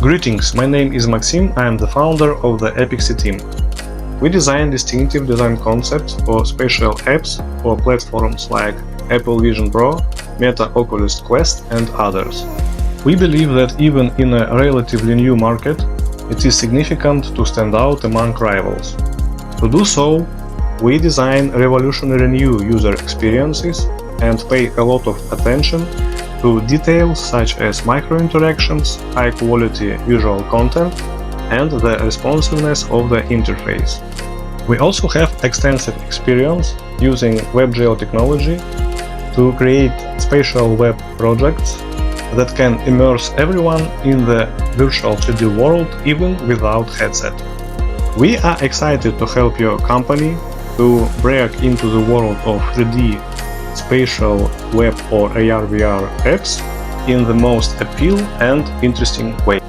Greetings, my name is Maxim, I am the founder of the Apexy team. We design distinctive design concepts for spatial apps for platforms like Apple Vision Pro, Meta Oculus Quest and others. We believe that even in a relatively new market, it is significant to stand out among rivals. To do so, we design revolutionary new user experiences and pay a lot of attention to details such as micro-interactions, high-quality visual content, and the responsiveness of the interface. We also have extensive experience using WebGL technology to create spatial web projects that can immerse everyone in the virtual 3D world even without headset. We are excited to help your company to break into the world of 3D spatial web or AR/VR apps in the most appealing and interesting way.